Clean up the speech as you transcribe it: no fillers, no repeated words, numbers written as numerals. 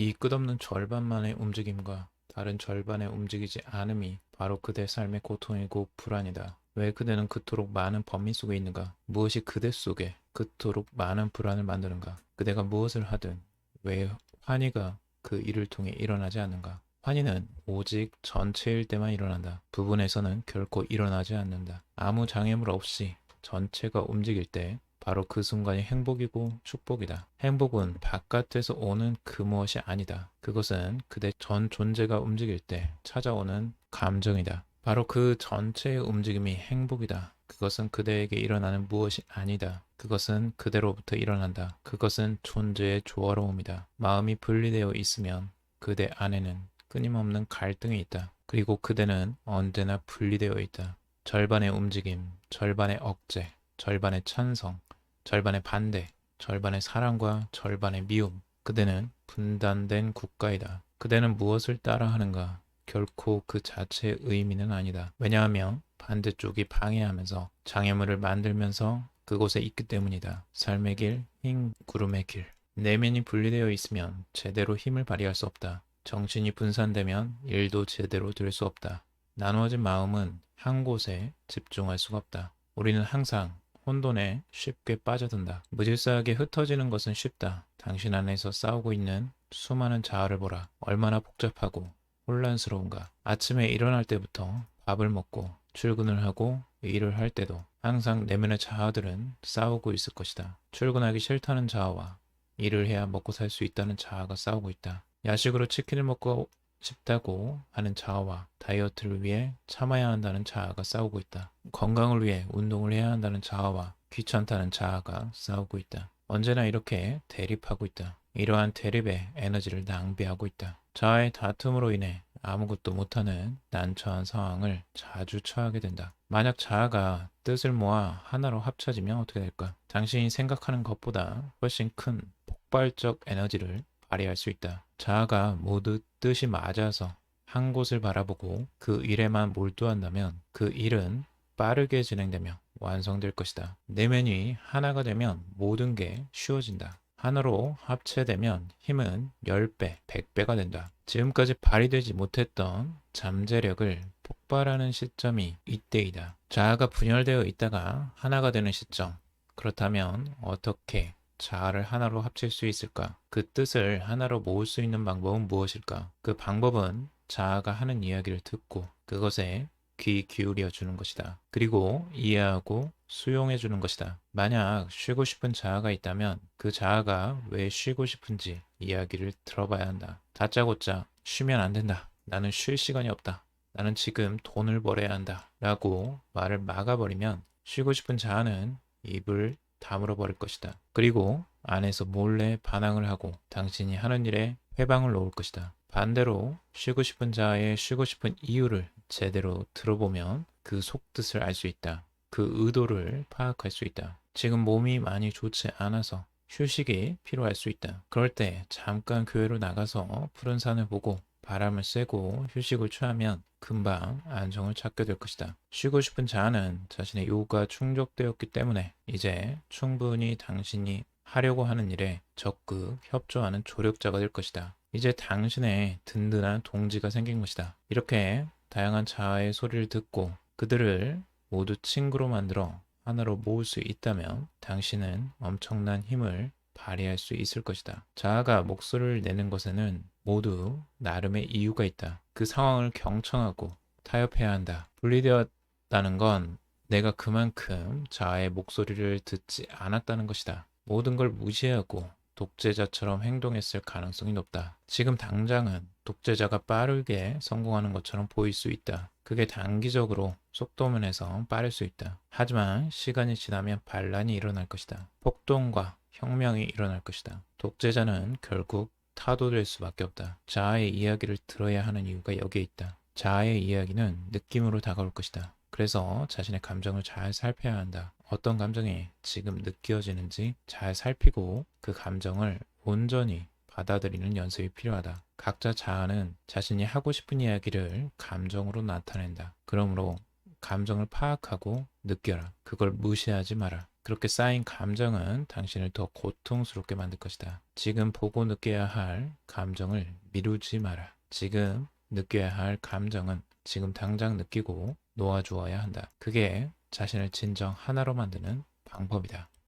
이 끝없는 절반만의 움직임과 다른 절반의 움직이지 않음이 바로 그대 삶의 고통이고 불안이다. 왜 그대는 그토록 많은 범위 속에 있는가? 무엇이 그대 속에 그토록 많은 불안을 만드는가? 그대가 무엇을 하든 왜 환희가 그 일을 통해 일어나지 않는가? 환희는 오직 전체일 때만 일어난다. 부분에서는 결코 일어나지 않는다. 아무 장애물 없이 전체가 움직일 때 바로 그 순간이 행복이고 축복이다. 행복은 바깥에서 오는 그 무엇이 아니다. 그것은 그대 전 존재가 움직일 때 찾아오는 감정이다. 바로 그 전체의 움직임이 행복이다. 그것은 그대에게 일어나는 무엇이 아니다. 그것은 그대로부터 일어난다. 그것은 존재의 조화로움이다. 마음이 분리되어 있으면 그대 안에는 끊임없는 갈등이 있다. 그리고 그대는 언제나 분리되어 있다. 절반의 움직임, 절반의 억제, 절반의 찬성, 절반의 반대, 절반의 사랑과 절반의 미움. 그대는 분단된 국가이다. 그대는 무엇을 따라하는가? 결코 그 자체의 의미는 아니다. 왜냐하면 반대쪽이 방해하면서 장애물을 만들면서 그곳에 있기 때문이다. 삶의 길, 흰 구름의 길. 내면이 분리되어 있으면 제대로 힘을 발휘할 수 없다. 정신이 분산되면 일도 제대로 될 수 없다. 나누어진 마음은 한 곳에 집중할 수가 없다. 우리는 항상 혼돈에 쉽게 빠져든다. 무질서하게 흩어지는 것은 쉽다. 당신 안에서 싸우고 있는 수많은 자아를 보라. 얼마나 복잡하고 혼란스러운가. 아침에 일어날 때부터 밥을 먹고 출근을 하고 일을 할 때도 항상 내면의 자아들은 싸우고 있을 것이다. 출근하기 싫다는 자아와 일을 해야 먹고 살 수 있다는 자아가 싸우고 있다. 야식으로 치킨을 먹고 싶다고 하는 자아와 다이어트를 위해 참아야 한다는 자아가 싸우고 있다. 건강을 위해 운동을 해야 한다는 자아와 귀찮다는 자아가 싸우고 있다. 언제나 이렇게 대립하고 있다. 이러한 대립의 에너지를 낭비하고 있다. 자아의 다툼으로 인해 아무것도 못하는 난처한 상황을 자주 처하게 된다. 만약 자아가 뜻을 모아 하나로 합쳐지면 어떻게 될까? 당신이 생각하는 것보다 훨씬 큰 폭발적 에너지를 발휘할 수 있다. 자아가 모두 뜻이 맞아서 한 곳을 바라보고 그 일에만 몰두한다면 그 일은 빠르게 진행되며 완성될 것이다. 내면이 하나가 되면 모든 게 쉬워진다. 하나로 합체되면 힘은 10배, 100배가 된다. 지금까지 발휘되지 못했던 잠재력을 폭발하는 시점이 이때이다. 자아가 분열되어 있다가 하나가 되는 시점. 그렇다면 어떻게 자아를 하나로 합칠 수 있을까? 그 뜻을 하나로 모을 수 있는 방법은 무엇일까? 그 방법은 자아가 하는 이야기를 듣고 그것에 귀 기울여 주는 것이다. 그리고 이해하고 수용해 주는 것이다. 만약 쉬고 싶은 자아가 있다면 그 자아가 왜 쉬고 싶은지 이야기를 들어봐야 한다. 다짜고짜 쉬면 안 된다. 나는 쉴 시간이 없다. 나는 지금 돈을 벌어야 한다. 라고 말을 막아버리면 쉬고 싶은 자아는 입을 다물어 버릴 것이다. 그리고 안에서 몰래 반항을 하고 당신이 하는 일에 회방을 놓을 것이다. 반대로 쉬고 싶은 자아의 쉬고 싶은 이유를 제대로 들어보면 그 속뜻을 알 수 있다. 그 의도를 파악할 수 있다. 지금 몸이 많이 좋지 않아서 휴식이 필요할 수 있다. 그럴 때 잠깐 교회로 나가서 푸른 산을 보고 바람을 쐬고 휴식을 취하면 금방 안정을 찾게 될 것이다. 쉬고 싶은 자아는 자신의 요구가 충족되었기 때문에 이제 충분히 당신이 하려고 하는 일에 적극 협조하는 조력자가 될 것이다. 이제 당신의 든든한 동지가 생긴 것이다. 이렇게 다양한 자아의 소리를 듣고 그들을 모두 친구로 만들어 하나로 모을 수 있다면 당신은 엄청난 힘을 발휘할 수 있을 것이다. 자아가 목소리를 내는 것에는 모두 나름의 이유가 있다. 그 상황을 경청하고 타협해야 한다. 분리되었다는 건 내가 그만큼 자아의 목소리를 듣지 않았다는 것이다. 모든 걸 무시하고 독재자처럼 행동했을 가능성이 높다. 지금 당장은 독재자가 빠르게 성공하는 것처럼 보일 수 있다. 그게 단기적으로 속도면에서 빠를 수 있다. 하지만 시간이 지나면 반란이 일어날 것이다. 폭동과 혁명이 일어날 것이다. 독재자는 결국 타도될 수밖에 없다. 자아의 이야기를 들어야 하는 이유가 여기에 있다. 자아의 이야기는 느낌으로 다가올 것이다. 그래서 자신의 감정을 잘 살펴야 한다. 어떤 감정이 지금 느껴지는지 잘 살피고 그 감정을 온전히 받아들이는 연습이 필요하다. 각자 자아는 자신이 하고 싶은 이야기를 감정으로 나타낸다. 그러므로 감정을 파악하고 느껴라. 그걸 무시하지 마라. 그렇게 쌓인 감정은 당신을 더 고통스럽게 만들 것이다. 지금 보고 느껴야 할 감정을 미루지 마라. 지금 느껴야 할 감정은 지금 당장 느끼고 놓아주어야 한다. 그게 자신을 진정 하나로 만드는 방법이다.